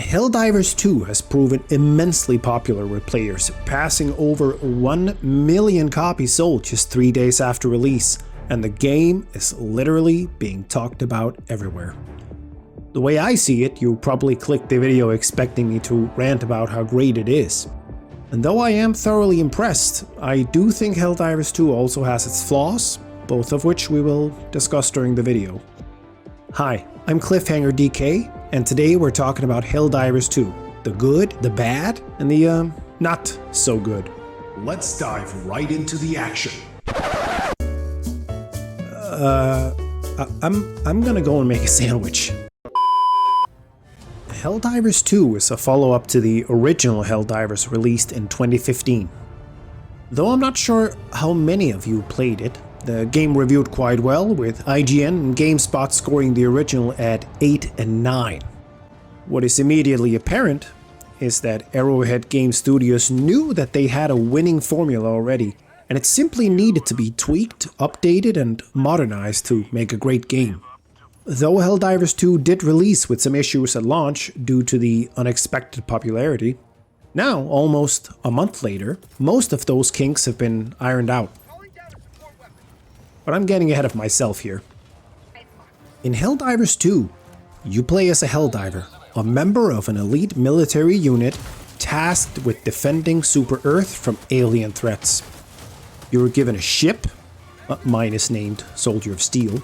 Helldivers 2 has proven immensely popular with players, passing over 1 million copies sold just 3 days after release, and the game is literally being talked about everywhere. The way I see it, you probably clicked the video expecting me to rant about how great it is. And though I am thoroughly impressed, I do think Helldivers 2 also has its flaws, both of which we will discuss during the video. Hi, I'm Cliffhanger DK, and today we're talking about Helldivers 2, the good, the bad, and the not so good. Let's dive right into the action. I'm gonna go and make a sandwich. Helldivers 2 is a follow-up to the original Helldivers released in 2015. Though I'm not sure how many of you played it, the game reviewed quite well, with IGN and GameSpot scoring the original at 8 and 9. What is immediately apparent is that Arrowhead Game Studios knew that they had a winning formula already, and it simply needed to be tweaked, updated, and modernized to make a great game. Though Helldivers 2 did release with some issues at launch due to the unexpected popularity, now, almost a month later, most of those kinks have been ironed out. But I'm getting ahead of myself here. In Helldivers 2, you play as a Helldiver, a member of an elite military unit tasked with defending Super Earth from alien threats. You are given a ship, mine is named Soldier of Steel,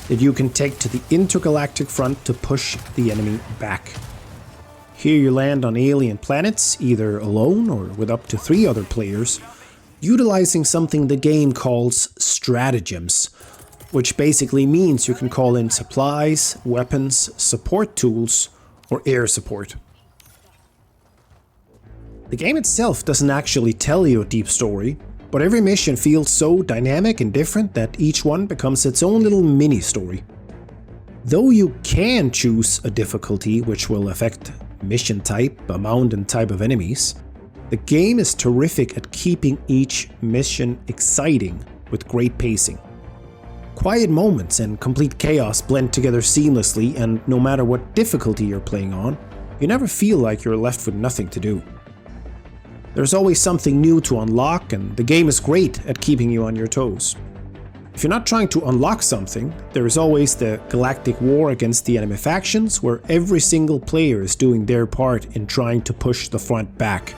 that you can take to the intergalactic front to push the enemy back. Here you land on alien planets, either alone or with up to 3 other players, utilizing something the game calls stratagems, which basically means you can call in supplies, weapons, support tools, or air support. The game itself doesn't actually tell you a deep story, but every mission feels so dynamic and different that each one becomes its own little mini-story. Though you can choose a difficulty which will affect mission type, amount and type of enemies, the game is terrific at keeping each mission exciting with great pacing. Quiet moments and complete chaos blend together seamlessly, and no matter what difficulty you're playing on, you never feel like you're left with nothing to do. There's always something new to unlock, and the game is great at keeping you on your toes. If you're not trying to unlock something, there is always the galactic war against the enemy factions, where every single player is doing their part in trying to push the front back.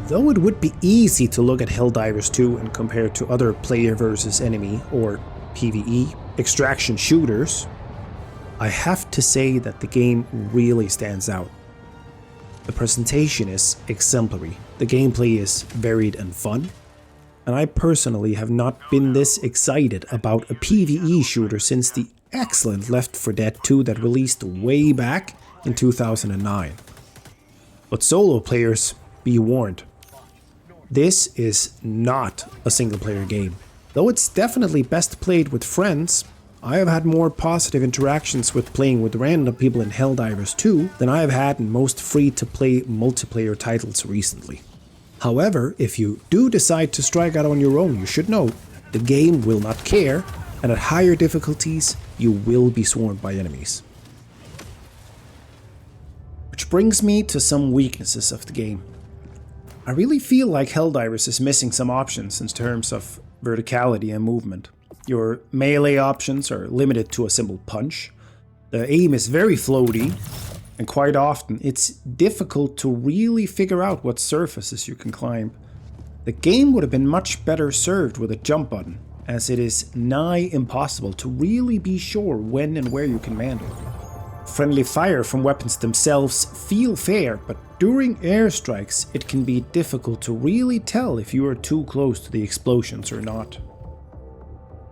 Though it would be easy to look at Helldivers 2 and compare it to other player versus enemy, or PvE, extraction shooters, I have to say that the game really stands out. The presentation is exemplary, the gameplay is varied and fun, and I personally have not been this excited about a PvE shooter since the excellent Left 4 Dead 2 that released way back in 2009. But solo players, be warned. This is not a single player game. Though it's definitely best played with friends, I have had more positive interactions with playing with random people in Helldivers 2 than I have had in most free-to-play multiplayer titles recently. However, if you do decide to strike out on your own, you should know the game will not care, and at higher difficulties, you will be swarmed by enemies. Which brings me to some weaknesses of the game. I really feel like Helldivers is missing some options in terms of verticality and movement. Your melee options are limited to a simple punch. The aim is very floaty, and quite often it's difficult to really figure out what surfaces you can climb. The game would have been much better served with a jump button, as it is nigh impossible to really be sure when and where you can land it. Friendly fire from weapons themselves feel fair, but during airstrikes it can be difficult to really tell if you are too close to the explosions or not.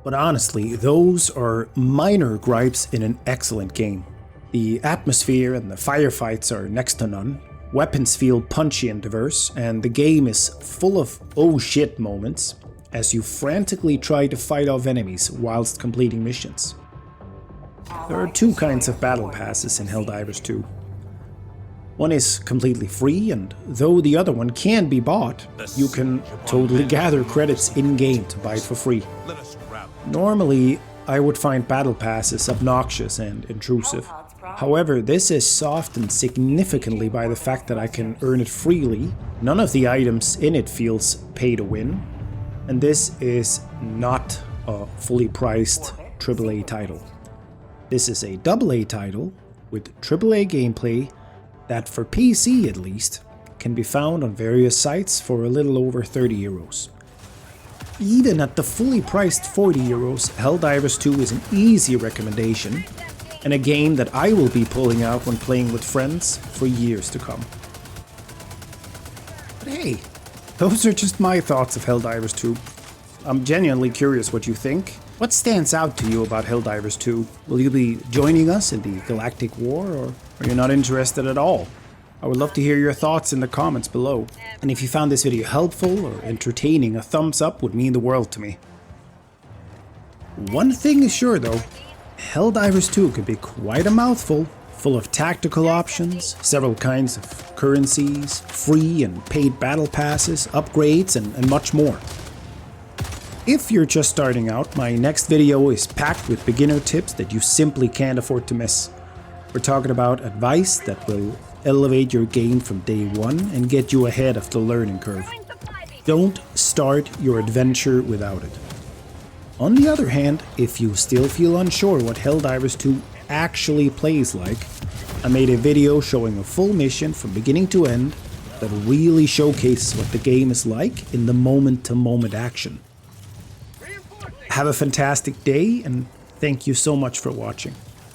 But honestly, those are minor gripes in an excellent game. The atmosphere and the firefights are next to none, weapons feel punchy and diverse, and the game is full of oh shit moments as you frantically try to fight off enemies whilst completing missions. There are 2 kinds of battle passes in Helldivers 2. One is completely free, and though the other one can be bought, you can totally gather credits in-game to buy it for free. Normally, I would find battle passes obnoxious and intrusive. However, this is softened significantly by the fact that I can earn it freely. None of the items in it feels pay to win. And this is not a fully priced AAA title. This is a AA title with AAA gameplay that, for PC at least, can be found on various sites for a little over 30 euros. Even at the fully priced 40 euros, Helldivers 2 is an easy recommendation, and a game that I will be pulling out when playing with friends for years to come. But hey, those are just my thoughts of Helldivers 2. I'm genuinely curious what you think. What stands out to you about Helldivers 2? Will you be joining us in the Galactic War, or are you not interested at all? I would love to hear your thoughts in the comments below. And if you found this video helpful or entertaining, a thumbs up would mean the world to me. One thing is sure though, Helldivers 2 can be quite a mouthful, full of tactical options, several kinds of currencies, free and paid battle passes, upgrades, and much more. If you're just starting out, my next video is packed with beginner tips that you simply can't afford to miss. We're talking about advice that will elevate your game from day one and get you ahead of the learning curve. Don't start your adventure without it. On the other hand, if you still feel unsure what Helldivers 2 actually plays like, I made a video showing a full mission from beginning to end that really showcases what the game is like in the moment-to-moment action. Have a fantastic day, and thank you so much for watching.